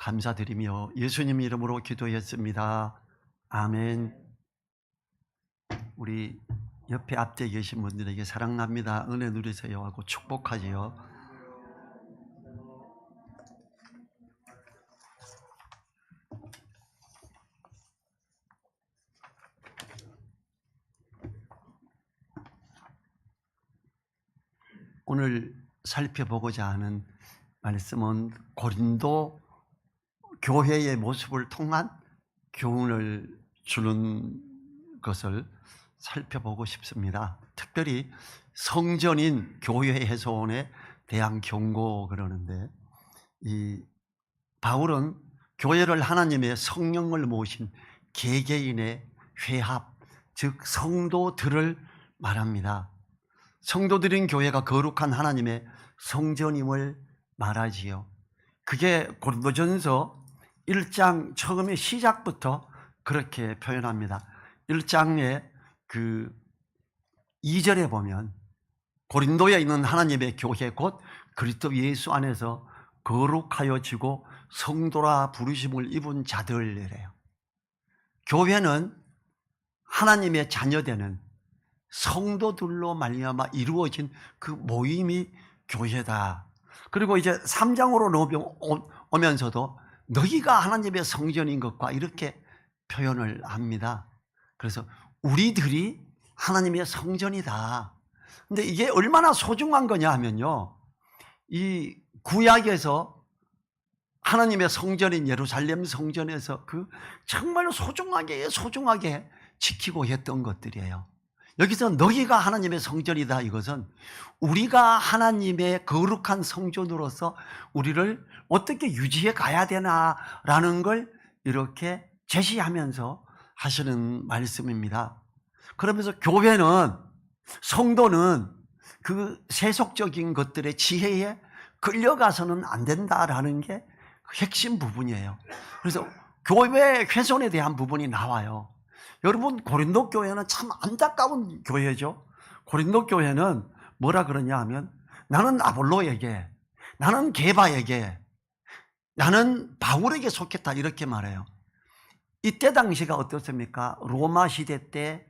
감사드리며 예수님 이름으로 기도했습니다. 아멘. 우리 옆에 앞에 계신 분들에게 사랑납니다, 은혜 누리세요 하고 축복하지요. 오늘 살펴보고자 하는 말씀은 고린도 교회의 모습을 통한 교훈을 주는 것을 살펴보고 싶습니다. 특별히 성전인 교회 해소원에 대한 경고 그러는데, 이 바울은 교회를 하나님의 성령을 모신 개개인의 회합, 즉 성도들을 말합니다. 성도들인 교회가 거룩한 하나님의 성전임을 말하지요. 그게 고린도전서 1장 처음에 시작부터 그렇게 표현합니다. 1장의 그 2절에 보면 고린도에 있는 하나님의 교회 곧 그리스도 예수 안에서 거룩하여지고 성도라 부르심을 입은 자들이래요. 교회는 하나님의 자녀되는 성도들로 말미암아 이루어진 그 모임이 교회다. 그리고 이제 3장으로 넘어오면서도 너희가 하나님의 성전인 것과 이렇게 표현을 합니다. 그래서 우리들이 하나님의 성전이다. 근데 이게 얼마나 소중한 거냐 하면요, 이 구약에서 하나님의 성전인 예루살렘 성전에서 그 정말 소중하게 지키고 했던 것들이에요. 여기서 너희가 하나님의 성전이다, 이것은 우리가 하나님의 거룩한 성전으로서 우리를 어떻게 유지해 가야 되나라는 걸 이렇게 제시하면서 하시는 말씀입니다. 그러면서 교회는, 성도는 그 세속적인 것들의 지혜에 끌려가서는 안 된다라는 게 핵심 부분이에요. 그래서 교회 훼손에 대한 부분이 나와요. 여러분, 고린도 교회는 참 안타까운 교회죠. 고린도 교회는 뭐라 그러냐 하면 나는 아볼로에게, 나는 게바에게, 나는 바울에게 속했다, 이렇게 말해요. 이때 당시가 어떻습니까? 로마 시대 때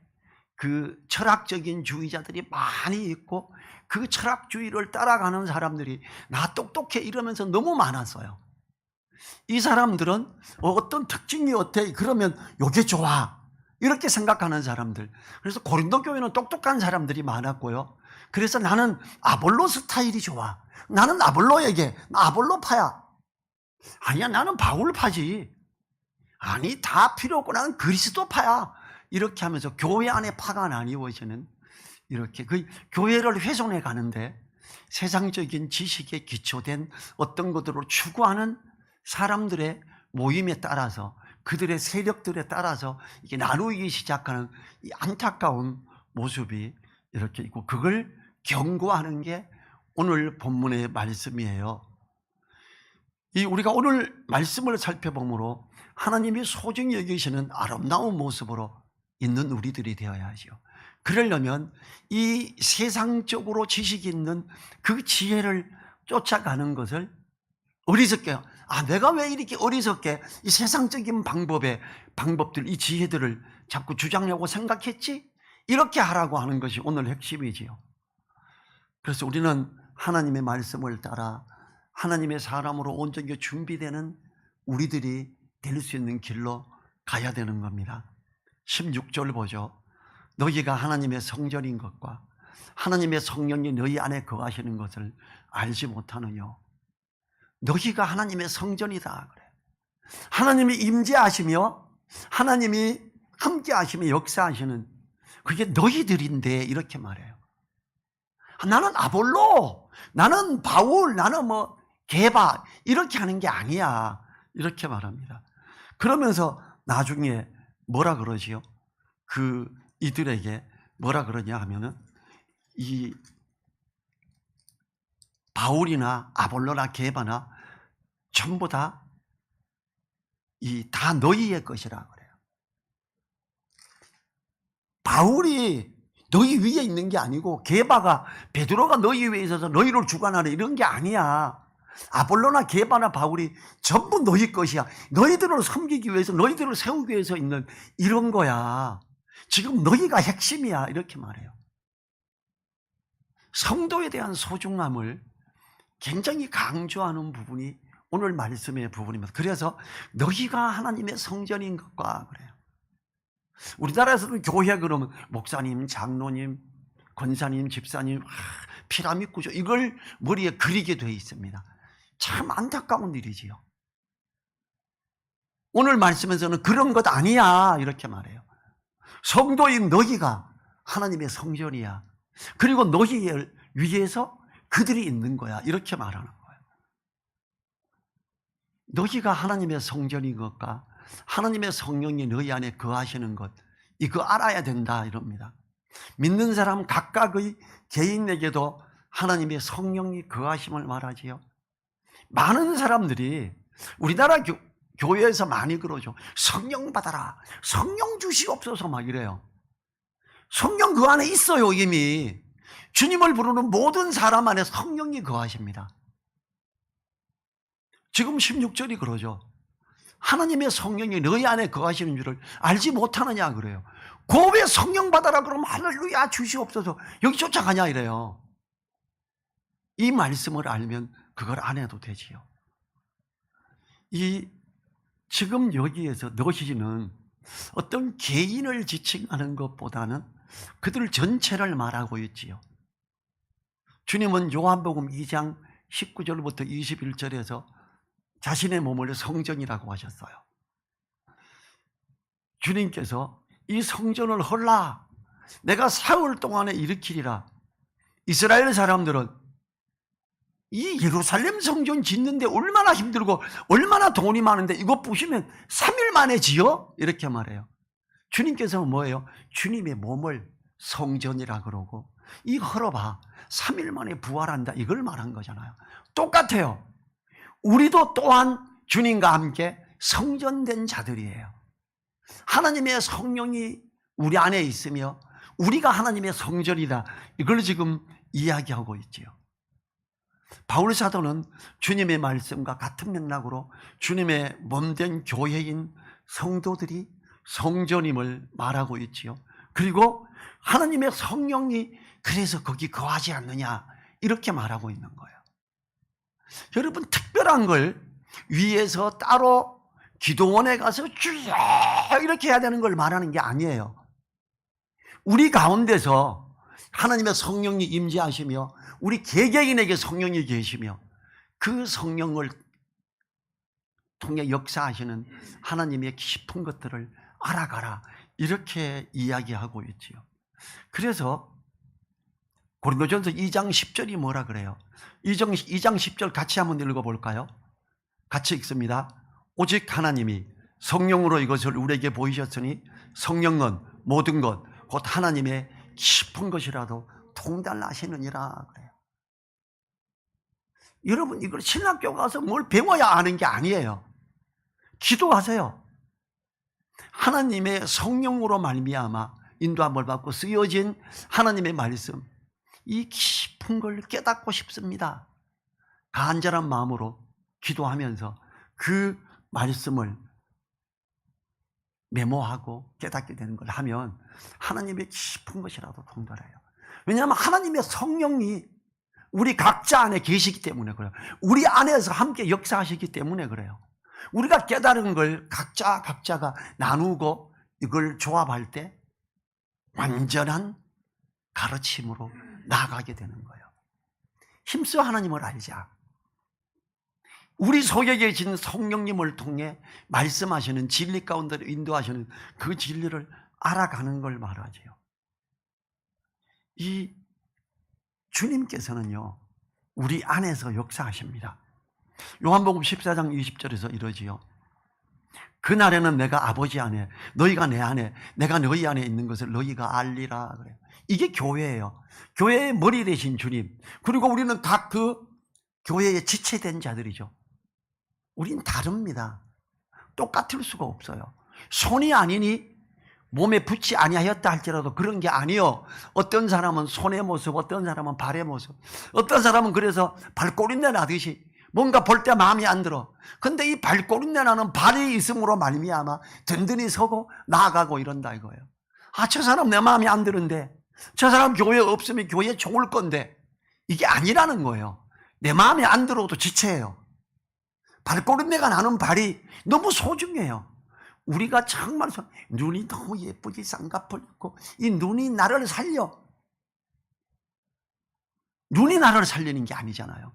그 철학적인 주의자들이 많이 있고 그 철학주의를 따라가는 사람들이 나 똑똑해 이러면서 너무 많았어요. 이 사람들은 어떤 특징이 어때? 그러면 요게 좋아, 이렇게 생각하는 사람들. 그래서 고린도 교회는 똑똑한 사람들이 많았고요. 그래서 나는 아볼로 스타일이 좋아, 나는 아볼로에게, 나 아볼로파야. 아니야, 나는 바울파지. 아니, 다 필요 없고 나는 그리스도파야. 이렇게 하면서 교회 안에 파가 나뉘어지는, 이렇게 그 교회를 훼손해 가는데 세상적인 지식에 기초된 어떤 것들을 추구하는 사람들의 모임에 따라서, 그들의 세력들에 따라서 이게 나누기 시작하는 이 안타까운 모습이 이렇게 있고, 그걸 경고하는 게 오늘 본문의 말씀이에요. 우리가 오늘 말씀을 살펴보므로 하나님이 소중히 여기시는 아름다운 모습으로 있는 우리들이 되어야 하죠. 그러려면 이 세상적으로 지식이 있는 그 지혜를 쫓아가는 것을 어리석게, 내가 왜 이렇게 어리석게 이 세상적인 방법들, 이 지혜들을 자꾸 주장하고 생각했지? 이렇게 하라고 하는 것이 오늘 핵심이지요. 그래서 우리는 하나님의 말씀을 따라 하나님의 사람으로 온전히 준비되는 우리들이 될 수 있는 길로 가야 되는 겁니다. 16절 보죠. 너희가 하나님의 성전인 것과 하나님의 성령이 너희 안에 거하시는 것을 알지 못하느냐. 너희가 하나님의 성전이다 그래. 하나님이 임재하시며 하나님이 함께 하시며 역사하시는 그게 너희들인데, 이렇게 말해요. 나는 아볼로, 나는 바울, 나는 게바, 이렇게 하는 게 아니야, 이렇게 말합니다. 그러면서 나중에 뭐라 그러지요? 이들에게 뭐라 그러냐 하면은, 이 바울이나 아볼로나 게바나 전부 다 너희의 것이라 그래요. 바울이 너희 위에 있는 게 아니고, 게바가, 베드로가 너희 위에 있어서 너희를 주관하는 이런 게 아니야. 아볼로나 게바나 바울이 전부 너희 것이야. 너희들을 섬기기 위해서, 너희들을 세우기 위해서 있는 이런 거야. 지금 너희가 핵심이야. 이렇게 말해요. 성도에 대한 소중함을 굉장히 강조하는 부분이 오늘 말씀의 부분입니다. 그래서 너희가 하나님의 성전인 것과 그래요. 우리나라에서는 교회 그러면 목사님, 장로님, 권사님, 집사님, 피라미드 구조 이걸 머리에 그리게 되어 있습니다. 참 안타까운 일이지요. 오늘 말씀에서는 그런 것 아니야 이렇게 말해요. 성도인 너희가 하나님의 성전이야. 그리고 너희를 위해서 그들이 있는 거야 이렇게 말하는 거예요. 너희가 하나님의 성전인 것과 하나님의 성령이 너희 안에 거하시는 것 이거 알아야 된다 이럽니다. 믿는 사람 각각의 개인에게도 하나님의 성령이 거하심을 말하지요. 많은 사람들이 우리나라 교회에서 많이 그러죠. 성령 받아라. 성령 주시옵소서 막 이래요. 성령 그 안에 있어요. 이미 주님을 부르는 모든 사람 안에 성령이 거하십니다. 지금 16절이 그러죠. 하나님의 성령이 너희 안에 거하시는 줄을 알지 못하느냐 그래요. 왜 성령 받아라 그러면 할렐루야 주시옵소서 여기 쫓아가냐 이래요. 이 말씀을 알면 그걸 안 해도 되지요. 지금 여기에서 너희는 어떤 개인을 지칭하는 것보다는 그들 전체를 말하고 있지요. 주님은 요한복음 2장 19절부터 21절에서 자신의 몸을 성전이라고 하셨어요. 주님께서 이 성전을 헐라 내가 사흘 동안에 일으키리라. 이스라엘 사람들은 이 예루살렘 성전 짓는데 얼마나 힘들고 얼마나 돈이 많은데 이거 부시면 3일 만에 지어? 이렇게 말해요. 주님께서는 뭐예요? 주님의 몸을 성전이라 그러고 이 헐어봐 3일 만에 부활한다 이걸 말한 거잖아요. 똑같아요. 우리도 또한 주님과 함께 성전된 자들이에요. 하나님의 성령이 우리 안에 있으며 우리가 하나님의 성전이다 이걸 지금 이야기하고 있지요. 바울 사도는 주님의 말씀과 같은 맥락으로 주님의 몸된 교회인 성도들이 성전임을 말하고 있지요. 그리고 하나님의 성령이 그래서 거기 거하지 않느냐 이렇게 말하고 있는 거예요. 여러분 특별한 걸 위에서 따로 기도원에 가서 주여 이렇게 해야 되는 걸 말하는 게 아니에요. 우리 가운데서 하나님의 성령이 임재하시며 우리 개개인에게 성령이 계시며 그 성령을 통해 역사하시는 하나님의 깊은 것들을 알아가라 이렇게 이야기하고 있지요. 그래서 고린도전서 2장 10절이 뭐라 그래요? 2장 10절 같이 한번 읽어볼까요? 같이 읽습니다. 오직 하나님이 성령으로 이것을 우리에게 보이셨으니 성령은 모든 것 곧 하나님의 깊은 것이라도 통달하시느니라 그래요. 여러분 이걸 신학교 가서 뭘 배워야 아는 게 아니에요. 기도하세요. 하나님의 성령으로 말미암아 인도함을 받고 쓰여진 하나님의 말씀 이 깊은 걸 깨닫고 싶습니다. 간절한 마음으로 기도하면서 그 말씀을 메모하고 깨닫게 되는 걸 하면 하나님의 깊은 것이라도 통달해요. 왜냐하면 하나님의 성령이 우리 각자 안에 계시기 때문에 그래요. 우리 안에서 함께 역사하시기 때문에 그래요. 우리가 깨달은 걸 각자가 나누고 이걸 조합할 때 완전한 가르침으로 나아가게 되는 거예요. 힘써 하나님을 알자. 우리 속에 계신 성령님을 통해 말씀하시는 진리 가운데 인도하시는 그 진리를 알아가는 걸 말하지요. 이 주님께서는요 우리 안에서 역사하십니다. 요한복음 14장 20절에서 이러지요. 그날에는 내가 아버지 안에 너희가 내 안에 내가 너희 안에 있는 것을 너희가 알리라 그래요. 이게 교회예요. 교회의 머리 되신 주님, 그리고 우리는 각 그 교회에 지체된 자들이죠. 우린 다릅니다. 똑같을 수가 없어요. 손이 아니니 몸에 붙지 아니하였다 할지라도 그런 게 아니요. 어떤 사람은 손의 모습, 어떤 사람은 발의 모습, 어떤 사람은 그래서 발꼬린내 나듯이 뭔가 볼 때 마음에 안 들어. 근데 이 발꼬린내 나는 발이 있음으로 말미암아 든든히 서고 나아가고 이런다 이거예요. 아, 저 사람 내 마음에 안 드는데, 저 사람 교회 없으면 교회 좋을 건데, 이게 아니라는 거예요. 내 마음에 안 들어도 지체해요. 발꼬린내가 나는 발이 너무 소중해요. 우리가 정말 눈이 너무 예쁘게 쌍꺼풀 있고 이 눈이 나를 살려. 눈이 나를 살리는 게 아니잖아요.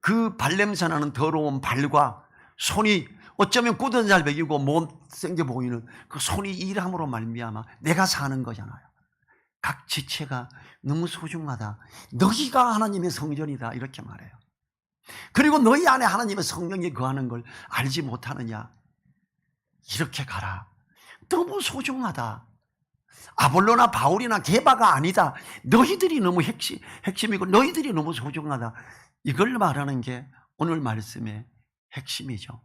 그 발냄새 나는 더러운 발과 손이 어쩌면 굳은 잘 먹이고 못생겨 보이는 그 손이 일함으로 말미암아 내가 사는 거잖아요. 각 지체가 너무 소중하다. 너희가 하나님의 성전이다 이렇게 말해요. 그리고 너희 안에 하나님의 성령이 거하는 걸 알지 못하느냐. 이렇게 가라. 너무 소중하다. 아볼로나 바울이나 게바가 아니다. 너희들이 너무 핵심이고 너희들이 너무 소중하다. 이걸 말하는 게 오늘 말씀의 핵심이죠.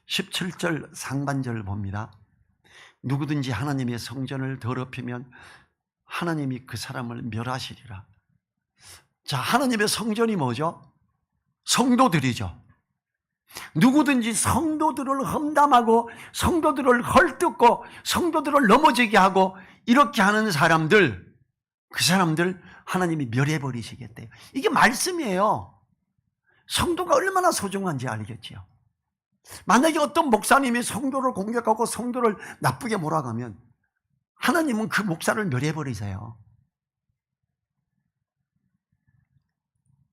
17절 상반절 봅니다. 누구든지 하나님의 성전을 더럽히면 하나님이 그 사람을 멸하시리라. 자, 하나님의 성전이 뭐죠? 성도들이죠. 누구든지 성도들을 험담하고 성도들을 헐뜯고 성도들을 넘어지게 하고 이렇게 하는 사람들, 그 사람들 하나님이 멸해버리시겠대요. 이게 말씀이에요. 성도가 얼마나 소중한지 알겠지요. 만약에 어떤 목사님이 성도를 공격하고 성도를 나쁘게 몰아가면 하나님은 그 목사를 멸해버리세요.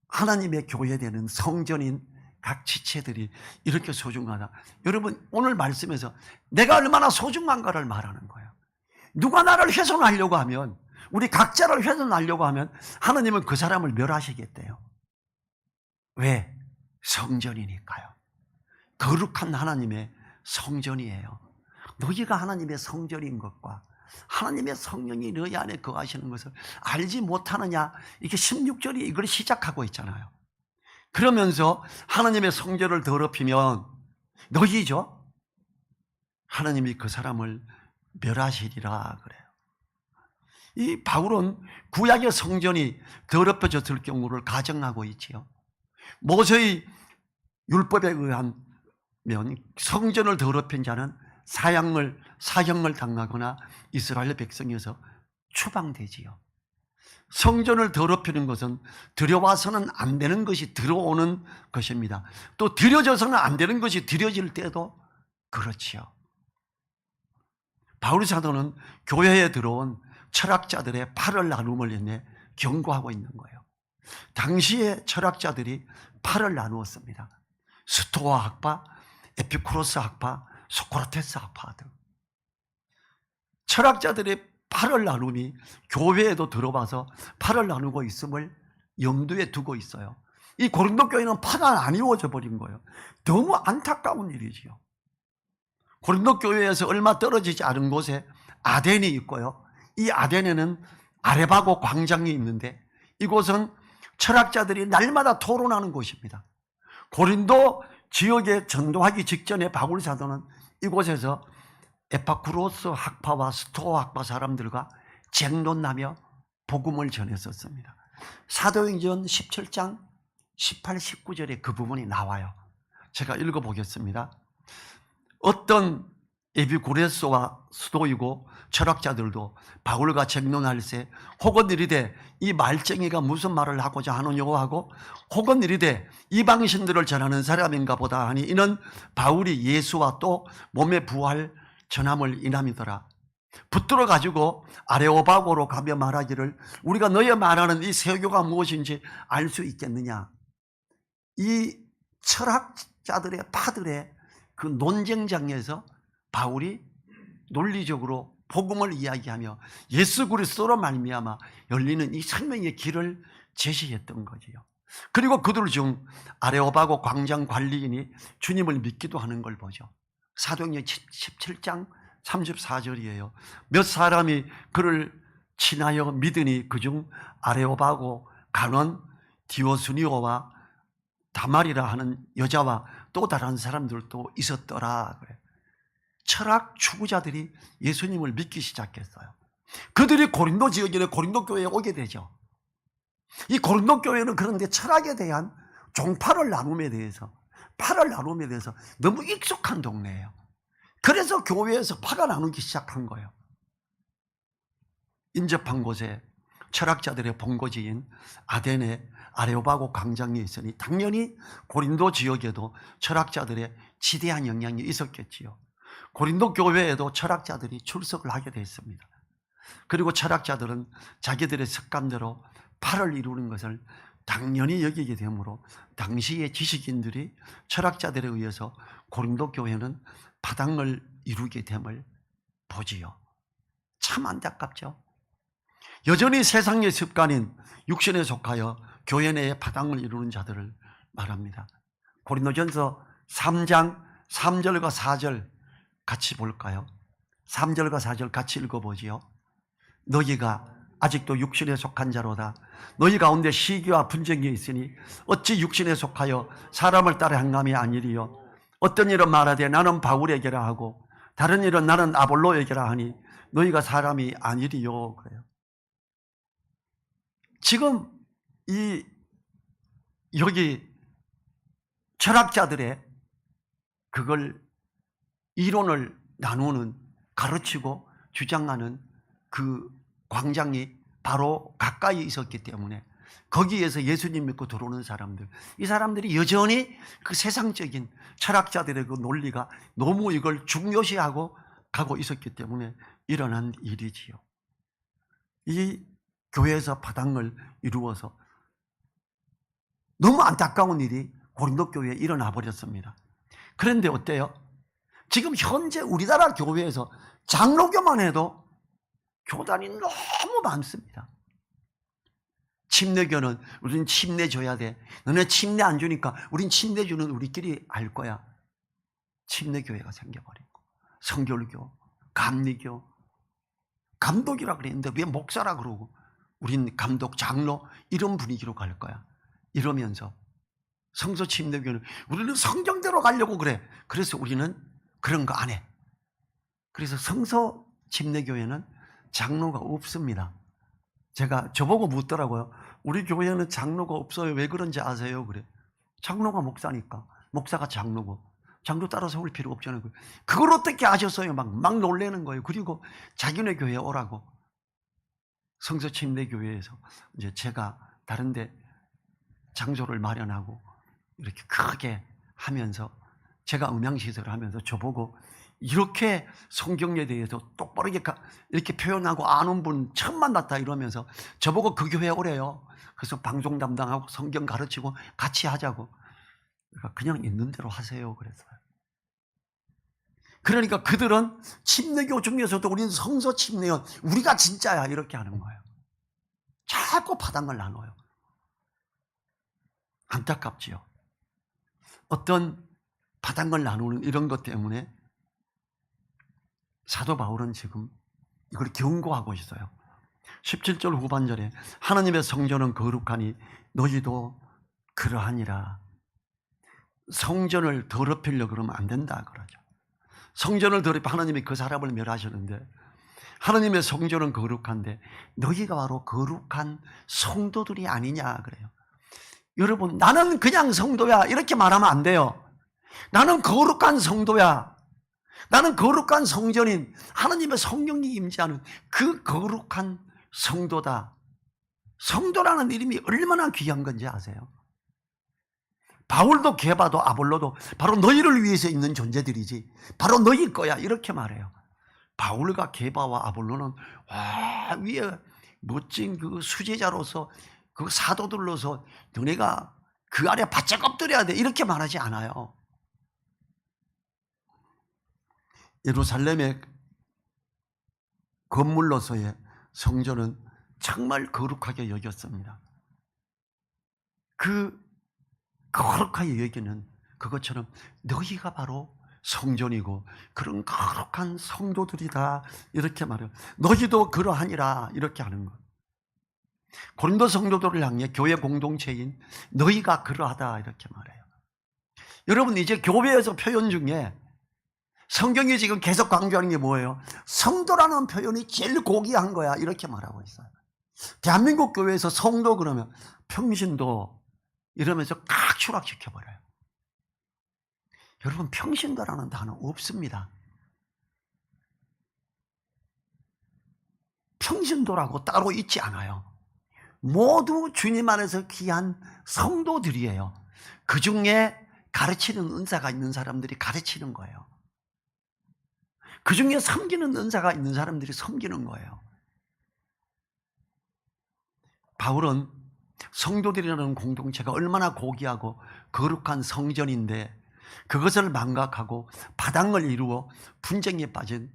하나님의 교회되는 성전인 각 지체들이 이렇게 소중하다. 여러분, 오늘 말씀에서 내가 얼마나 소중한가를 말하는 거예요. 누가 나를 훼손하려고 하면, 우리 각자를 훼손하려고 하면 하나님은 그 사람을 멸하시겠대요. 왜? 성전이니까요. 거룩한 하나님의 성전이에요. 너희가 하나님의 성전인 것과 하나님의 성령이 너희 안에 거하시는 것을 알지 못하느냐. 이게 16절이 이걸 시작하고 있잖아요. 그러면서 하나님의 성전을 더럽히면 너희죠. 하나님이 그 사람을 멸하시리라 그래요. 이 바울은 구약의 성전이 더럽혀졌을 경우를 가정하고 있지요. 모세의 율법에 의하면 성전을 더럽힌 자는 사형을 당하거나 이스라엘 백성에서 추방되지요. 성전을 더럽히는 것은 들여와서는 안 되는 것이 들어오는 것입니다. 또 들여져서는 안 되는 것이 들여질 때도 그렇지요. 바울 사도는 교회에 들어온 철학자들의 팔을 나눔을 인해 경고하고 있는 거예요. 당시에 철학자들이 팔을 나누었습니다. 스토아 학파, 에피쿠로스 학파, 소크라테스 학파 등 철학자들의 팔을 나눔이 교회에도 들어와서 팔을 나누고 있음을 염두에 두고 있어요. 이 고린도 교회는 파가 나뉘어져 버린 거예요. 너무 안타까운 일이지요. 고린도 교회에서 얼마 떨어지지 않은 곳에 아덴이 있고요. 이 아덴에는 아레바고 광장이 있는데 이곳은 철학자들이 날마다 토론하는 곳입니다. 고린도 지역에 전도하기 직전에 바울 사도는 이곳에서 에파쿠로스 학파와 스토아 학파 사람들과 쟁론하며 복음을 전했었습니다. 사도행전 17장 18, 19절에 그 부분이 나와요. 제가 읽어보겠습니다. 어떤 에피쿠레스와 스도이고 철학자들도 바울과 쟁론할세 혹은 이르되 이 말쟁이가 무슨 말을 하고자 하느냐고 하고 혹은 이르되 이방신들을 전하는 사람인가 보다 하니 이는 바울이 예수와 또 몸의 부활 전함을 인함이더라. 붙들어 가지고 아레오바고로 가며 말하기를 우리가 너희 말하는 이 세교가 무엇인지 알 수 있겠느냐. 이 철학자들의 파들의 그 논쟁장에서 바울이 논리적으로 복음을 이야기하며 예수 그리스도로 말미암아 열리는 이 생명의 길을 제시했던 거지요. 그리고 그들 중 아레오바고 광장 관리인이 주님을 믿기도 하는 걸 보죠. 사도행전 17장 34절이에요. 몇 사람이 그를 친하여 믿으니 그중 아레오바고 간원 디오스니오와 다말이라 하는 여자와 또 다른 사람들도 있었더라 그래. 철학 추구자들이 예수님을 믿기 시작했어요. 그들이 고린도 지역에 고린도 교회에 오게 되죠. 이 고린도 교회는 그런데 철학에 대한 종파를 나눔에 대해서, 파를 나눔에 대해서 너무 익숙한 동네예요. 그래서 교회에서 파가 나누기 시작한 거예요. 인접한 곳에 철학자들의 본거지인 아덴의 아레오바고 광장이 있으니 당연히 고린도 지역에도 철학자들의 지대한 영향이 있었겠지요. 고린도 교회에도 철학자들이 출석을 하게 됐습니다. 그리고 철학자들은 자기들의 습관대로 파를 이루는 것을 당연히 여기게 되므로 당시의 지식인들이 철학자들에 의해서 고린도 교회는 파당을 이루게 됨을 보지요. 참 안타깝죠. 여전히 세상의 습관인 육신에 속하여 교회 내에 파당을 이루는 자들을 말합니다. 고린도전서 3장 3절과 4절 같이 볼까요? 3절과 4절 같이 읽어보지요. 너희가 아직도 육신에 속한 자로다. 너희 가운데 시기와 분쟁이 있으니 어찌 육신에 속하여 사람을 따라 행함이 아니리요. 어떤 일은 말하되 나는 바울에게라 하고 다른 일은 나는 아볼로에게라 하니 너희가 사람이 아니리요. 그래요. 지금 여기 철학자들의 그걸 이론을 나누는, 가르치고 주장하는 그 광장이 바로 가까이 있었기 때문에 거기에서 예수님 믿고 들어오는 사람들, 이 사람들이 여전히 그 세상적인 철학자들의 그 논리가 너무 이걸 중요시하고 가고 있었기 때문에 일어난 일이지요. 이 교회에서 파당을 이루어서 너무 안타까운 일이 고린도 교회에 일어나 버렸습니다. 그런데 어때요? 지금 현재 우리나라 교회에서 장로교만 해도 교단이 너무 많습니다. 침례교는 우리는 침례 줘야 돼. 너네 침례 안 주니까 우린 침례 주는 우리끼리 알 거야. 침례교회가 생겨버린 거. 성결교, 감리교, 감독이라 그랬는데 왜 목사라 그러고 우린 감독, 장로 이런 분위기로 갈 거야. 이러면서 성서 침례교는 우리는 성경대로 가려고 그래. 그래서 우리는 그런 거 안 해. 그래서 성서 침례교회는 장로가 없습니다. 제가 저보고 묻더라고요. 우리 교회는 장로가 없어요. 왜 그런지 아세요? 그래. 장로가 목사니까. 목사가 장로고. 장로 따라 세울 필요 없잖아요. 그걸 어떻게 아셨어요? 막 놀래는 거예요. 그리고 자기네 교회에 오라고. 성서 침례교회에서 이제 제가 다른데 장소를 마련하고 이렇게 크게 하면서 제가 음향시설을 하면서 저보고 이렇게 성경에 대해서 똑바로 이렇게 표현하고 아는 분 처음 만났다 이러면서 저보고 그 교회에 오래요. 그래서 방송 담당하고 성경 가르치고 같이 하자고. 그러니까 그냥 있는 대로 하세요 그랬어요. 그러니까 그들은 침례교 중에서도 우리는 성서 침례연 우리가 진짜야 이렇게 하는 거예요. 자꾸 파당을 나눠요. 안타깝지요. 어떤 파당을 나누는 이런 것 때문에 사도 바울은 지금 이걸 경고하고 있어요. 17절 후반절에 하나님의 성전은 거룩하니 너희도 그러하니라. 성전을 더럽히려고 그러면 안 된다 그러죠. 성전을 더럽히면 하나님이 그 사람을 멸하셨는데 하나님의 성전은 거룩한데 너희가 바로 거룩한 성도들이 아니냐 그래요. 여러분, 나는 그냥 성도야 이렇게 말하면 안 돼요. 나는 거룩한 성도야. 나는 거룩한 성전인 하나님의 성령이 임재하는 그 거룩한 성도다. 성도라는 이름이 얼마나 귀한 건지 아세요? 바울도 게바도 아볼로도 바로 너희를 위해서 있는 존재들이지 바로 너희 거야 이렇게 말해요. 바울과 게바와 아볼로는 위에 멋진 그 수제자로서 그 사도들로서 너네가 그 아래 바짝 엎드려야 돼 이렇게 말하지 않아요. 예루살렘의 건물로서의 성전은 정말 거룩하게 여겼습니다. 그 거룩하게 여기는 그것처럼 너희가 바로 성전이고 그런 거룩한 성도들이다 이렇게 말해요. 너희도 그러하니라 이렇게 하는 것. 고린도 성도들을 향해 교회 공동체인 너희가 그러하다 이렇게 말해요. 여러분 이제 교회에서 표현 중에 성경이 지금 계속 강조하는 게 뭐예요? 성도라는 표현이 제일 고귀한 거야 이렇게 말하고 있어요. 대한민국 교회에서 성도 그러면 평신도, 이러면서 칵 추락시켜버려요. 여러분, 평신도라는 단어 없습니다. 평신도라고 따로 있지 않아요. 모두 주님 안에서 귀한 성도들이에요. 그 중에 가르치는 은사가 있는 사람들이 가르치는 거예요. 그 중에 섬기는 은사가 있는 사람들이 섬기는 거예요. 바울은 성도들이라는 공동체가 얼마나 고귀하고 거룩한 성전인데 그것을 망각하고 바닥을 이루어 분쟁에 빠진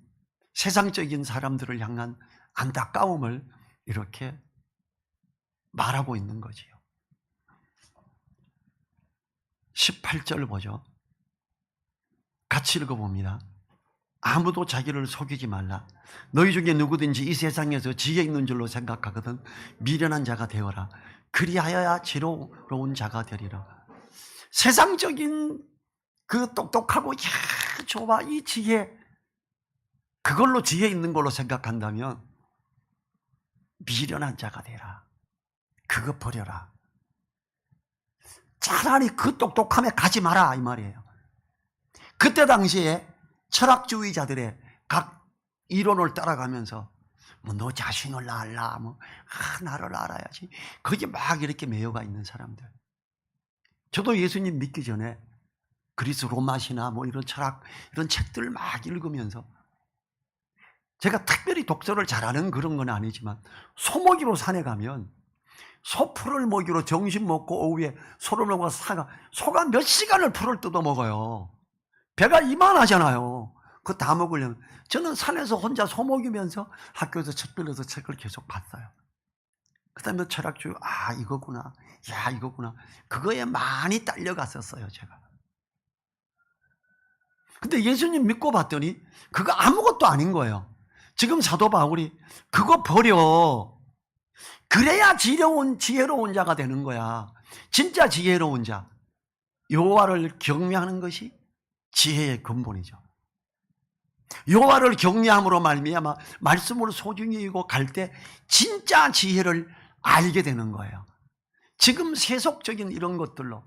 세상적인 사람들을 향한 안타까움을 이렇게 말하고 있는 거지요. 18절 보죠. 같이 읽어봅니다. 아무도 자기를 속이지 말라. 너희 중에 누구든지 이 세상에서 지혜 있는 줄로 생각하거든 미련한 자가 되어라. 그리하여야 지혜로운 자가 되리라. 세상적인 그 똑똑하고 야 좋아 이 지혜, 그걸로 지혜 있는 걸로 생각한다면 미련한 자가 되라. 그거 버려라. 차라리 그 똑똑함에 가지 마라 이 말이에요. 그때 당시에 철학주의자들의 각 이론을 따라가면서 뭐 너 자신을 알라, 나를 알아야지, 거기 막 이렇게 매여가 있는 사람들. 저도 예수님 믿기 전에 그리스 로마시나 뭐 이런 철학 이런 책들을 막 읽으면서, 제가 특별히 독서를 잘하는 그런 건 아니지만 소먹이로 산에 가면 소풀을 먹이로 점심 먹고 오후에 소를 먹어 소가 몇 시간을 풀을 뜯어 먹어요. 배가 이만하잖아요. 그거 다 먹으려면. 저는 산에서 혼자 소 먹이면서 학교에서 책 빌려서 책을 계속 봤어요. 그 다음에 철학주, 이거구나, 야 이거구나, 그거에 많이 딸려갔었어요 제가. 근데 예수님 믿고 봤더니 그거 아무것도 아닌 거예요. 지금 사도 바울이 그거 버려, 그래야 지혜로운 자가 되는 거야. 진짜 지혜로운 자, 여호와를 경외하는 것이 지혜의 근본이죠. 여호와를 경외함으로 말미암아 말씀으로 소중히 여기고 갈 때 진짜 지혜를 알게 되는 거예요. 지금 세속적인 이런 것들로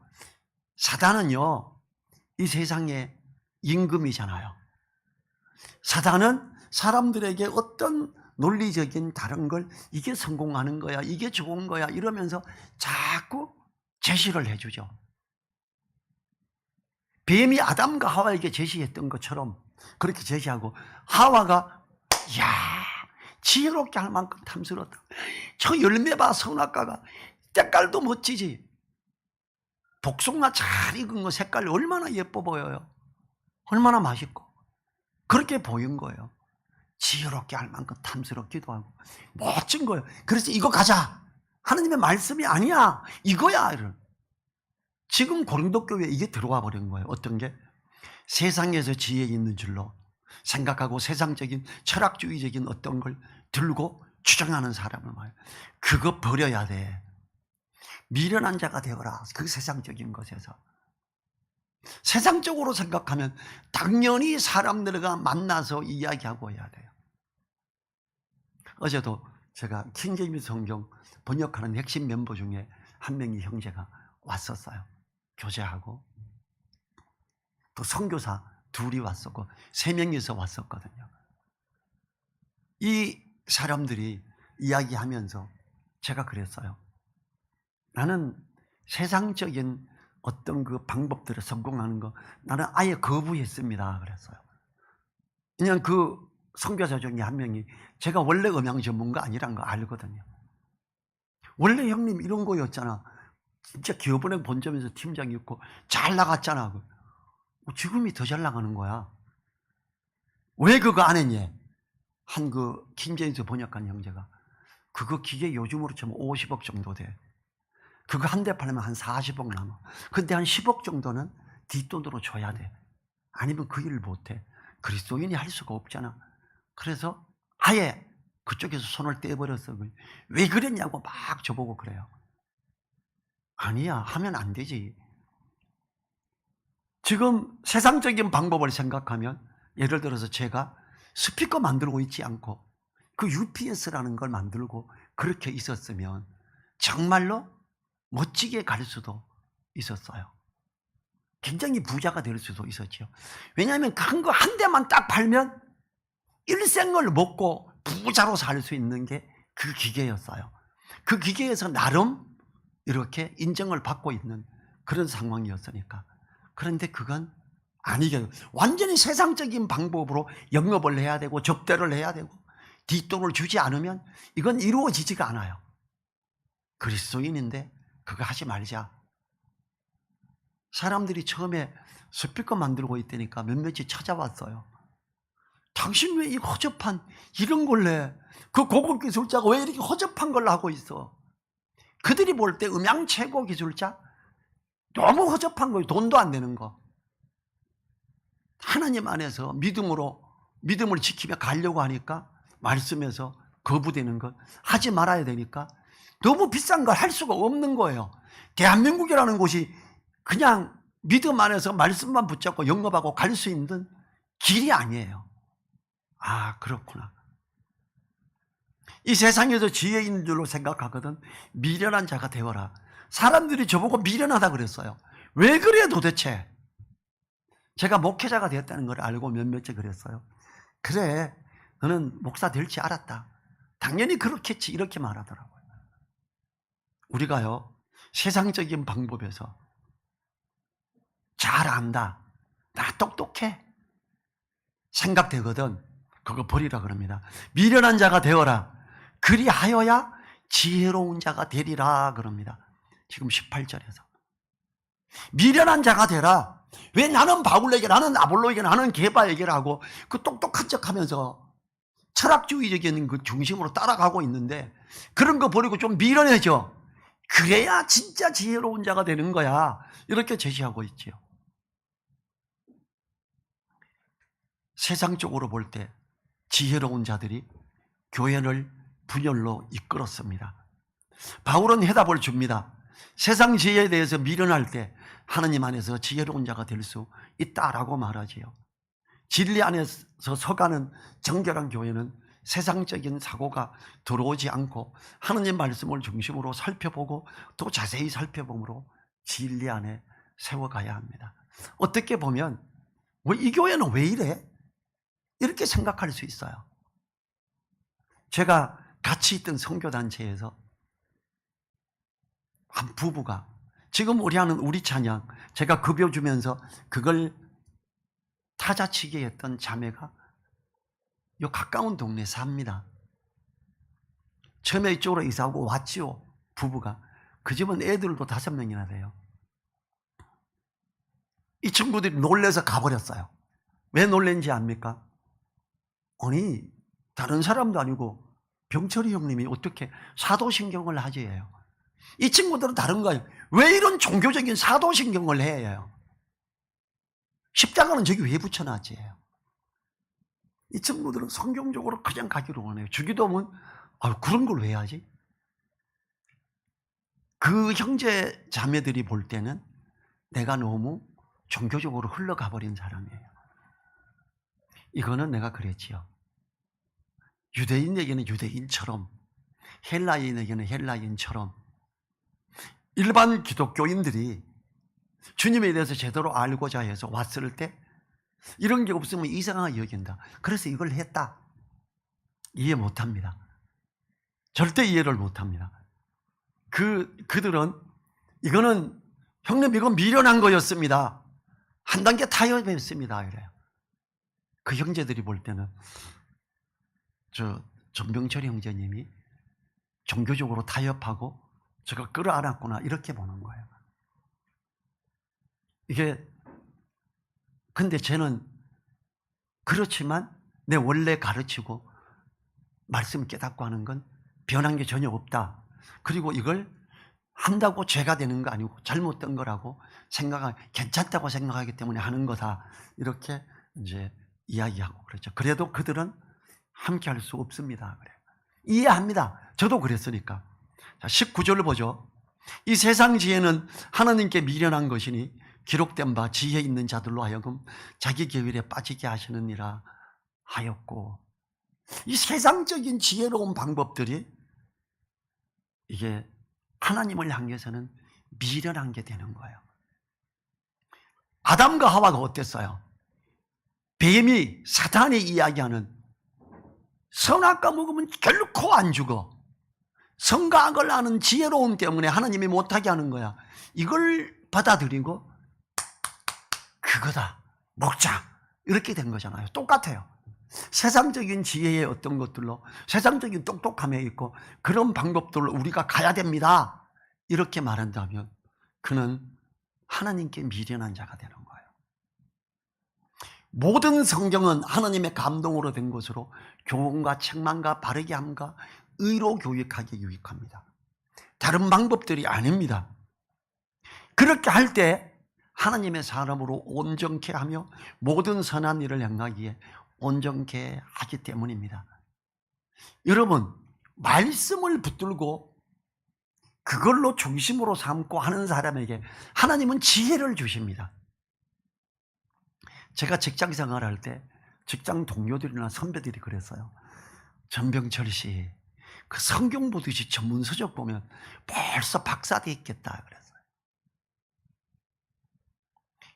사단은요, 이 세상의 임금이잖아요. 사단은 사람들에게 어떤 논리적인 다른 걸, 이게 성공하는 거야, 이게 좋은 거야 이러면서 자꾸 제시를 해주죠. 뱀이 아담과 하와에게 제시했던 것처럼 그렇게 제시하고, 하와가 야 지혜롭게 할 만큼 탐스럽다, 저 열매 봐, 선악과가 색깔도 멋지지, 복숭아 잘 익은 거 색깔 얼마나 예뻐 보여요. 얼마나 맛있고, 그렇게 보인 거예요. 지혜롭게 할 만큼 탐스럽기도 하고 멋진 거예요. 그래서 이거 가자, 하나님의 말씀이 아니야 이거야. 이런. 지금 고린도 교회에 이게 들어와 버린 거예요. 어떤 게? 세상에서 지혜 있는 줄로 생각하고 세상적인 철학주의적인 어떤 걸 들고 주장하는 사람을 말해요. 그거 버려야 돼. 미련한 자가 되어라. 그 세상적인 것에서. 세상적으로 생각하면 당연히 사람들과 만나서 이야기하고 해야 돼요. 어제도 제가 킹제임스 성경 번역하는 핵심 멤버 중에 한 명이 형제가 왔었어요. 교제하고. 또 선교사 둘이 왔었고 3명이서 왔었거든요. 이 사람들이 이야기하면서 제가 그랬어요. 나는 세상적인 어떤 그 방법들을 성공하는 거 나는 아예 거부했습니다 그랬어요. 그냥 그 선교사 중에 한 명이 제가 원래 음향 전문가 아니란 거 알거든요. 원래 형님 이런 거였잖아. 진짜 기업은행 본점에서 팀장이었고 잘 나갔잖아. 지금이 더 잘 나가는 거야. 왜 그거 안 했니? 한 그 킹제임스 번역한 형제가, 그거 기계 요즘으로 치면 50억 정도 돼. 그거 한 대 팔면 한 40억 남아. 근데 한 10억 정도는 뒷돈으로 줘야 돼. 아니면 그 일을 못해. 그리스도인이 할 수가 없잖아. 그래서 아예 그쪽에서 손을 떼버렸어. 왜 그랬냐고 막 저보고 그래요. 아니야, 하면 안 되지. 지금 세상적인 방법을 생각하면, 예를 들어서 제가 스피커 만들고 있지 않고 그 UPS라는 걸 만들고 그렇게 있었으면 정말로 멋지게 갈 수도 있었어요. 굉장히 부자가 될 수도 있었죠. 왜냐하면 큰 거 한 대만 딱 팔면 일생을 먹고 부자로 살 수 있는 게 그 기계였어요. 그 기계에서 나름 이렇게 인정을 받고 있는 그런 상황이었으니까. 그런데 그건 아니게 완전히 세상적인 방법으로 영업을 해야 되고 접대를 해야 되고 뒷돈을 주지 않으면 이건 이루어지지가 않아요. 그리스도인인데 그거 하지 말자. 사람들이 처음에 스피커 만들고 있다니까 몇몇이 찾아왔어요. 당신 왜 이 허접한 이런 걸 내? 그 고급 기술자가 왜 이렇게 허접한 걸 하고 있어? 그들이 볼 때 음향 최고 기술자? 너무 허접한 거예요. 돈도 안 되는 거. 하나님 안에서 믿음을 지키며 가려고 하니까 말씀에서 거부되는 것, 하지 말아야 되니까 너무 비싼 걸 할 수가 없는 거예요. 대한민국이라는 곳이 그냥 믿음 안에서 말씀만 붙잡고 영업하고 갈 수 있는 길이 아니에요. 아, 그렇구나. 이 세상에서 지혜 있는 줄로 생각하거든 미련한 자가 되어라. 사람들이 저보고 미련하다 그랬어요. 왜 그래 도대체? 제가 목회자가 되었다는 걸 알고 몇몇째 그랬어요. 그래, 너는 목사 될지 알았다. 당연히 그렇겠지, 이렇게 말하더라고요. 우리가요, 세상적인 방법에서 잘 안다, 나 똑똑해 생각되거든. 그거 버리라 그럽니다. 미련한 자가 되어라. 그리하여야 지혜로운 자가 되리라 그럽니다. 지금 18절에서 미련한 자가 되라. 왜 나는 바울에게, 나는 아볼로에게, 나는 게바에게를 하고 그 똑똑한 척하면서 철학주의적인 그 중심으로 따라가고 있는데 그런 거 버리고 좀 미련해져. 그래야 진짜 지혜로운 자가 되는 거야. 이렇게 제시하고 있지요. 세상적으로 볼 때 지혜로운 자들이 교회를 분열로 이끌었습니다. 바울은 해답을 줍니다. 세상 지혜에 대해서 미련할 때 하나님 안에서 지혜로운 자가 될 수 있다라고 말하지요. 진리 안에서 서가는 정결한 교회는 세상적인 사고가 들어오지 않고 하나님 말씀을 중심으로 살펴보고 또 자세히 살펴봄으로 진리 안에 세워가야 합니다. 어떻게 보면 이 교회는 왜 이래? 이렇게 생각할 수 있어요. 제가 같이 있던 선교단체에서 한 부부가 지금 우리 하는 우리 찬양 제가 급여 주면서 그걸 타자치게 했던 자매가 요 가까운 동네에 삽니다. 처음에 이쪽으로 이사하고 왔지요. 부부가. 그 집은 애들도 5명이나 돼요. 이 친구들이 놀래서 가버렸어요. 왜 놀랜지 압니까? 아니, 다른 사람도 아니고 병철이 형님이 어떻게 사도신경을 하지예요. 이 친구들은 다른 거예요. 왜 이런 종교적인 사도신경을 해요? 십자가는 저기 왜 붙여놨지예요? 이 친구들은 성경적으로 그냥 가기로 원해요. 주기도면 그런 걸 왜 하지? 그 형제 자매들이 볼 때는 내가 너무 종교적으로 흘러가 버린 사람이에요. 이거는 내가 그랬지요. 유대인에게는 유대인처럼, 헬라인에게는 헬라인처럼, 일반 기독교인들이 주님에 대해서 제대로 알고자 해서 왔을 때 이런 게 없으면 이상하게 여긴다. 그래서 이걸 했다. 이해 못합니다. 절대 이해를 못합니다. 그들은 이거는 형님 이건 미련한 거였습니다. 한 단계 타협했습니다. 이래요. 그 형제들이 볼 때는 전병철 형제님이 종교적으로 타협하고 제가 끌어안았구나 이렇게 보는 거예요. 이게 근데 쟤는 그렇지만 내 원래 가르치고 말씀 깨닫고 하는 건 변한 게 전혀 없다. 그리고 이걸 한다고 죄가 되는 거 아니고 잘못된 거라고 괜찮다고 생각하기 때문에 하는 거다. 이렇게 이제 이야기하고 그렇죠. 그래도 그들은 함께 할 수 없습니다. 그래요. 이해합니다. 저도 그랬으니까. 자, 19절을 보죠. 이 세상 지혜는 하나님께 미련한 것이니 기록된 바 지혜 있는 자들로 하여금 자기 계율에 빠지게 하시느니라 하였고, 이 세상적인 지혜로운 방법들이 이게 하나님을 향해서는 미련한 게 되는 거예요. 아담과 하와가 어땠어요? 뱀이, 사탄이 이야기하는 선악과 먹으면 결코 안 죽어, 선과 악을 아는 지혜로움 때문에 하나님이 못하게 하는 거야. 이걸 받아들이고 그거다, 먹자, 이렇게 된 거잖아요. 똑같아요. 세상적인 지혜의 어떤 것들로, 세상적인 똑똑함에 있고 그런 방법들로 우리가 가야 됩니다, 이렇게 말한다면 그는 하나님께 미련한 자가 되는 거예요. 모든 성경은 하나님의 감동으로 된 것으로 교훈과 책망과 바르게 함과 의로 교육하게 유익합니다. 다른 방법들이 아닙니다. 그렇게 할 때 하나님의 사람으로 온전케 하며 모든 선한 일을 행하기에 온전케 하기 때문입니다. 여러분, 말씀을 붙들고 그걸로 중심으로 삼고 하는 사람에게 하나님은 지혜를 주십니다. 제가 직장 생활할 때 직장 동료들이나 선배들이 그랬어요. 전병철 씨, 그 성경 보듯이 전문 서적 보면 벌써 박사 돼 있겠다 그랬어요.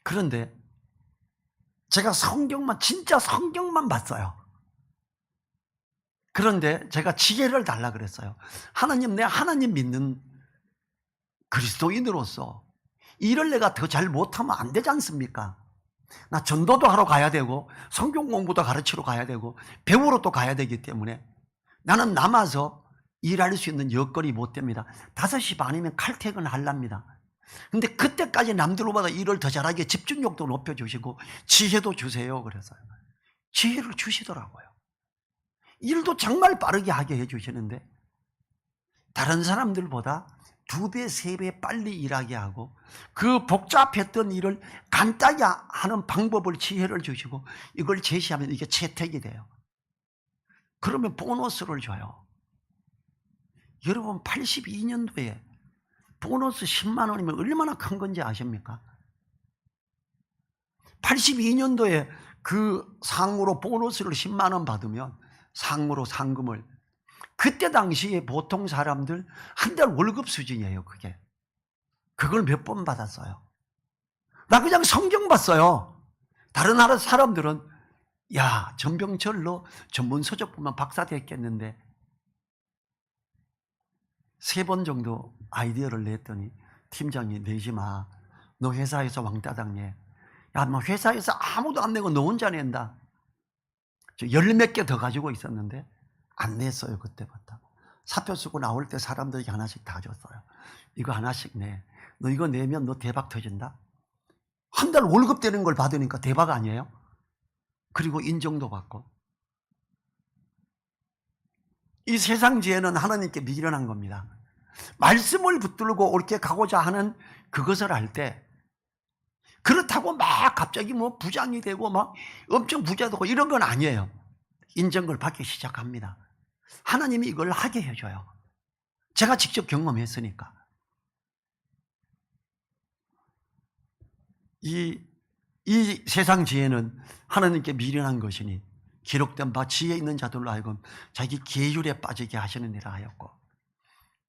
그런데 제가 성경만, 진짜 성경만 봤어요. 그런데 제가 지혜를 달라 그랬어요. 하나님, 내 하나님 믿는 그리스도인으로서 일을 내가 더 잘 못하면 안 되지 않습니까? 나 전도도 하러 가야 되고 성경 공부도 가르치러 가야 되고 배우러 또 가야 되기 때문에 나는 남아서 일할 수 있는 여건이 못 됩니다. 5시 반이면 칼퇴근 하랍니다. 근데 그때까지 남들보다 일을 더 잘하게 집중력도 높여주시고 지혜도 주세요 그랬어요. 지혜를 주시더라고요. 일도 정말 빠르게 하게 해주시는데 다른 사람들보다 2배, 3배 빨리 일하게 하고 그 복잡했던 일을 간단히 하는 방법을, 지혜를 주시고 이걸 제시하면 이게 채택이 돼요. 그러면 보너스를 줘요. 여러분, 82년도에 보너스 10만 원이면 얼마나 큰 건지 아십니까? 82년도에 그 상으로 보너스를 10만 원 받으면, 상으로 상금을, 그때 당시에 보통 사람들 한 달 월급 수준이에요. 그게. 그걸 몇 번 받았어요. 나 그냥 성경 봤어요. 다른 나라 사람들은 야, 전병철 너 전문 서적 보면 박사 됐겠는데, 3번 정도 아이디어를 냈더니 팀장이 내지 마. 너 회사에서 왕따 당해. 야, 뭐 회사에서 아무도 안 내고 너 혼자 낸다. 저 10몇 개 더 가지고 있었는데 안 냈어요. 그때부터. 사표 쓰고 나올 때 사람들에게 하나씩 다 줬어요. 이거 하나씩 내. 너 이거 내면 너 대박 터진다. 한 달 월급 되는 걸 받으니까 대박 아니에요? 그리고 인정도 받고. 이 세상 지혜는 하나님께 미련한 겁니다. 말씀을 붙들고 옳게 가고자 하는 그것을 할 때, 그렇다고 막 갑자기 뭐 부장이 되고 막 엄청 부자 되고 이런 건 아니에요. 인정을 받기 시작합니다. 하나님이 이걸 하게 해줘요. 제가 직접 경험했으니까. 이 세상 지혜는 하나님께 미련한 것이니 기록된 바 지혜 있는 자들로 하여금 자기 계율에 빠지게 하시는 일을 하였고,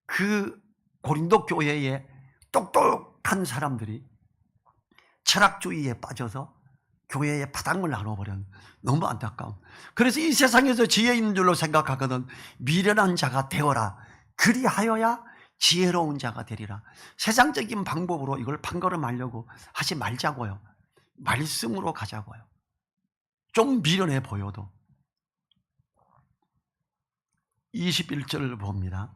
그 고린도 교회에 똑똑한 사람들이 철학주의에 빠져서 교회에 파당을 나눠버린, 너무 안타까운. 그래서 이 세상에서 지혜 있는 줄로 생각하거든 미련한 자가 되어라. 그리하여야 지혜로운 자가 되리라. 세상적인 방법으로 이걸 판가름하려고 하지 말자고요. 말씀으로 가자고요. 좀 미련해 보여도. 21절을 봅니다.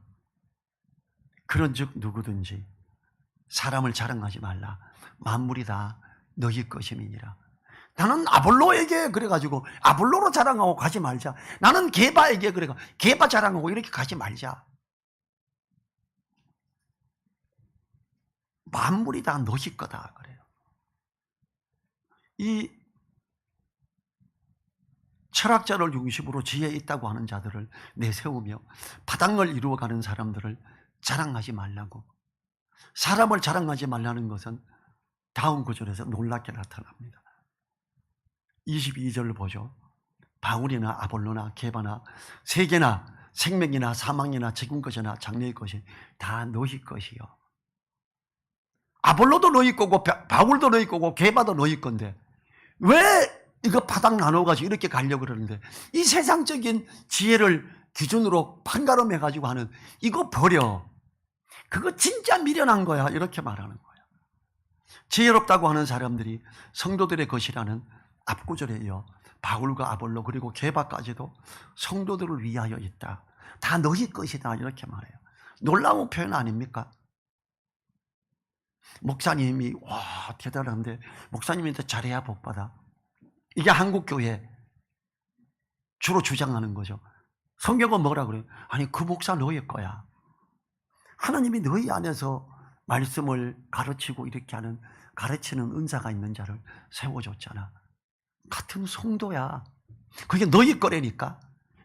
그런즉 누구든지 사람을 자랑하지 말라. 만물이 다 너희 것임이니라. 나는 아볼로에게 그래가지고 아볼로로 자랑하고 가지 말자. 나는 게바에게 그래가 게바 자랑하고 이렇게 가지 말자. 만물이 다 너희 거다 그래요. 이 철학자를 중심으로 지혜 있다고 하는 자들을 내세우며 파당을 이루어가는 사람들을 자랑하지 말라고. 사람을 자랑하지 말라는 것은 다음 구절에서 놀랍게 나타납니다. 22절을 보죠. 바울이나 아볼로나 게바나 세계나 생명이나 사망이나 지금 것이나 장래의 것이 다 너희 것이요. 아볼로도 너희 거고 바울도 너희 거고 게바도 너희 건데 왜 이거 바닥 나눠가지고 이렇게 가려고 그러는데, 이 세상적인 지혜를 기준으로 판가름해가지고 하는 이거 버려. 그거 진짜 미련한 거야. 이렇게 말하는 거야. 지혜롭다고 하는 사람들이 성도들의 것이라는 앞구절에 이어 바울과 아볼로 그리고 게바까지도 성도들을 위하여 있다. 다 너희 것이다. 이렇게 말해요. 놀라운 표현 아닙니까? 목사님이 와 대단한데 목사님한테 잘해야 복받아. 이게 한국교회 주로 주장하는 거죠. 성경은 뭐라 그래요? 아니 그 목사 너희 거야. 하나님이 너희 안에서 말씀을 가르치고 이렇게 하는 가르치는 은사가 있는 자를 세워줬잖아. 같은 성도야. 그게 너희 거라니까.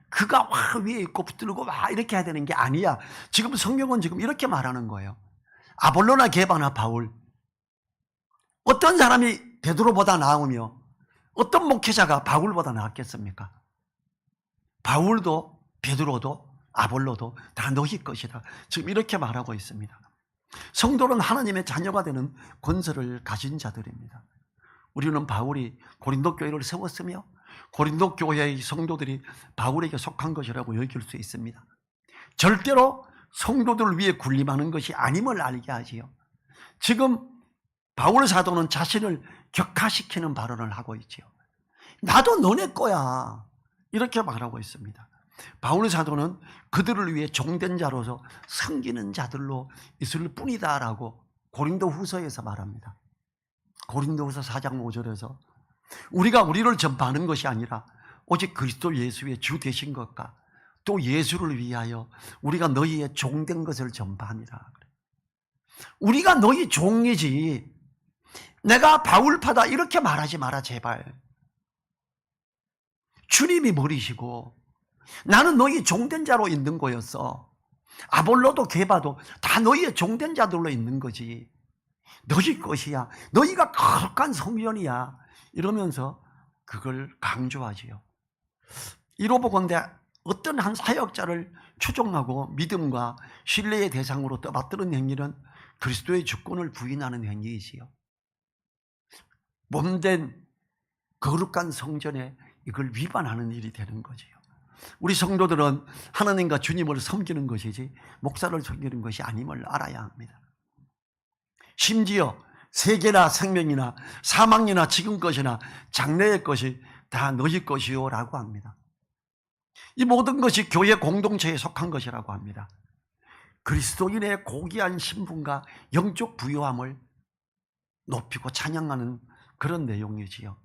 그가 와 위에 있고 붙들고 와 이렇게 해야 되는 게 아니야. 지금 성경은 지금 이렇게 말하는 거예요. 아볼로나 게바나 바울, 어떤 사람이 베드로보다 나으며 어떤 목회자가 바울보다 나았겠습니까? 바울도 베드로도 아볼로도 다 너희 것이다. 지금 이렇게 말하고 있습니다. 성도는 하나님의 자녀가 되는 권세를 가진 자들입니다. 우리는 바울이 고린도 교회를 세웠으며 고린도 교회의 성도들이 바울에게 속한 것이라고 여길 수 있습니다. 절대로 성도들을 위해 군림하는 것이 아님을 알게 하지요. 지금 바울 사도는 자신을 격하시키는 발언을 하고 있지요. 나도 너네 거야. 이렇게 말하고 있습니다. 바울 사도는 그들을 위해 종된 자로서 섬기는 자들로 있을 뿐이다라고 고린도 후서에서 말합니다. 고린도 후서 4장 5절에서 우리가 우리를 전파하는 것이 아니라 오직 그리스도 예수의 주 되신 것과 또 예수를 위하여 우리가 너희의 종된 것을 전파합니다. 우리가 너희 종이지 내가 바울파다 이렇게 말하지 마라 제발. 주님이 머리시고 나는 너희 종된 자로 있는 거였어. 아볼로도 게바도 다 너희의 종된 자들로 있는 거지. 너희 것이야. 너희가 거룩한 성전이야. 이러면서 그걸 강조하지요. 이로 보건대 어떤 한 사역자를 추종하고 믿음과 신뢰의 대상으로 떠받드는 행위는 그리스도의 주권을 부인하는 행위이지요. 몸된 거룩한 성전에 이걸 위반하는 일이 되는 거지요. 우리 성도들은 하나님과 주님을 섬기는 것이지 목사를 섬기는 것이 아님을 알아야 합니다. 심지어 세계나 생명이나 사망이나 지금 것이나 장래의 것이 다 너희 것이요 라고 합니다. 이 모든 것이 교회 공동체에 속한 것이라고 합니다. 그리스도인의 고귀한 신분과 영적 부요함을 높이고 찬양하는 그런 내용이지요.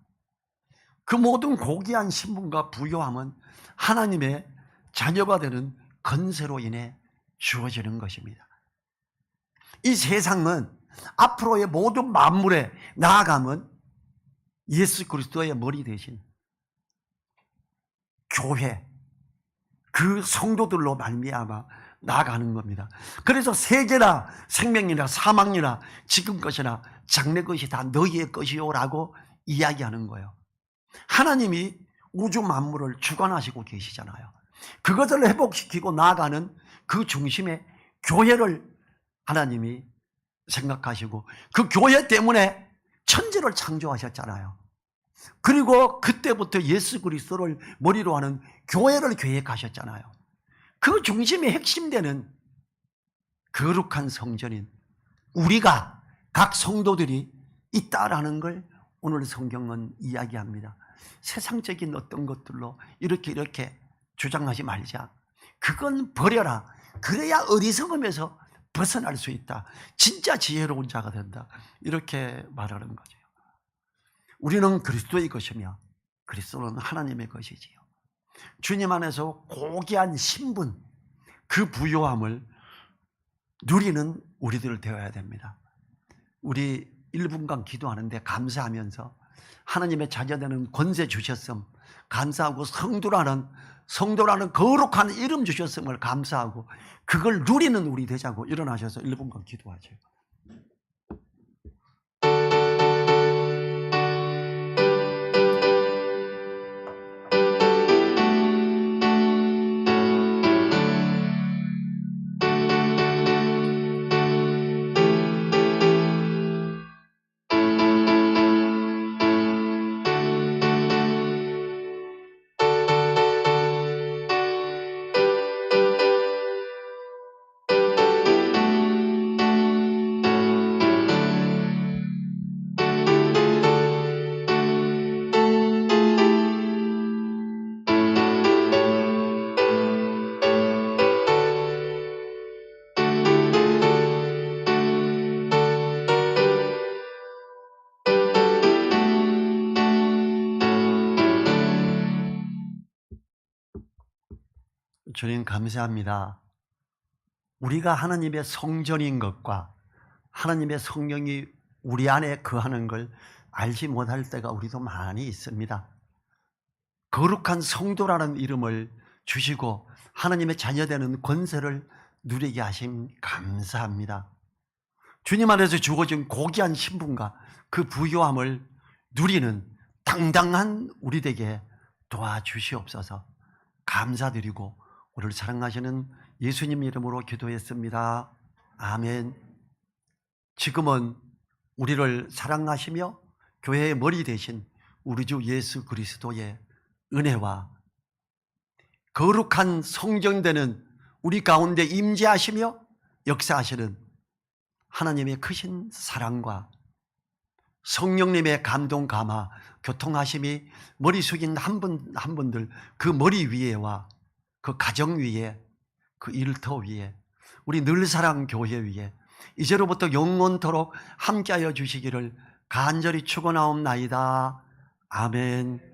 그 모든 고귀한 신분과 부요함은 하나님의 자녀가 되는 건세로 인해 주어지는 것입니다. 이 세상은 앞으로의 모든 만물에 나아가면 예수 그리스도의 머리 대신 교회, 그 성도들로 말미암아 나아가는 겁니다. 그래서 세계나 생명이나 사망이나 지금 것이나 장래 것이 다 너희의 것이요라고 이야기하는 거예요. 하나님이 우주 만물을 주관하시고 계시잖아요. 그것을 회복시키고 나아가는 그 중심에 교회를 하나님이 생각하시고 그 교회 때문에 천지를 창조하셨잖아요. 그리고 그때부터 예수 그리스도를 머리로 하는 교회를 계획하셨잖아요. 그 중심의 핵심되는 거룩한 성전인 우리가 각 성도들이 있다라는 걸 오늘 성경은 이야기합니다. 세상적인 어떤 것들로 이렇게 주장하지 말자. 그건 버려라. 그래야 어리석음에서 벗어날 수 있다. 진짜 지혜로운 자가 된다. 이렇게 말하는 거죠. 우리는 그리스도의 것이며 그리스도는 하나님의 것이지요. 주님 안에서 고귀한 신분, 그 부요함을 누리는 우리들 되어야 됩니다. 우리 1분간 기도하는데 감사하면서 하나님의 자녀되는 권세 주셨음 감사하고 성도라는 거룩한 이름 주셨음을 감사하고 그걸 누리는 우리 되자고 일어나셔서 1분간 기도하죠. 주님 감사합니다. 우리가 하나님의 성전인 것과 하나님의 성령이 우리 안에 거하는 걸 알지 못할 때가 우리도 많이 있습니다. 거룩한 성도라는 이름을 주시고 하나님의 자녀되는 권세를 누리게 하심 감사합니다. 주님 안에서 주어진 고귀한 신분과 그 부요함을 누리는 당당한 우리 되게 도와주시옵소서. 감사드리고 우리를 사랑하시는 예수님 이름으로 기도했습니다. 아멘. 지금은 우리를 사랑하시며 교회의 머리 되신 우리 주 예수 그리스도의 은혜와 거룩한 성전되는 우리 가운데 임재하시며 역사하시는 하나님의 크신 사랑과 성령님의 감동 감화 교통하심이 머리 숙인 한 분들 그 머리 위에와 그 가정 위에 그 일터 위에 우리 늘사랑 교회 위에 이제로부터 영원토록 함께하여 주시기를 간절히 축원하옵나이다. 아멘.